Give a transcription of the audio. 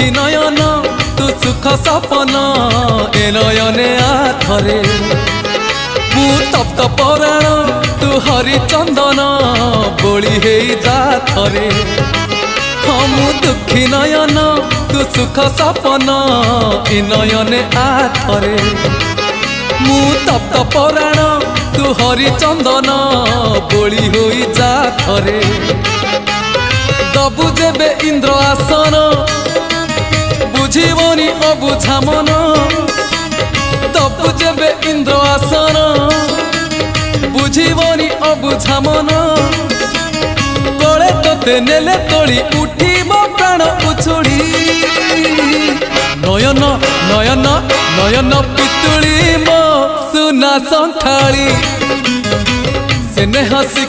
दुखी नयन तू सुख सपन ए नयने आथरे मु तप्त पराण तू हरिचंदन बोली हे जा थरे हाँ मु दुखी नयन तू सुख सपन ए नयने आथरे मु तप्त पराण तू हरिचंदन बोली होई जा थरे दबु जेबे इंद्र आसन बुझीबनी अबुझा मन दबु जेबे इंद्र आसन बुझीबनी अबुझा मन कोले तोते नेले तोड़ी उठीब प्राण उछुड़ी नयन नयन नयन पितुड़ी मो सुना संथाली से हसी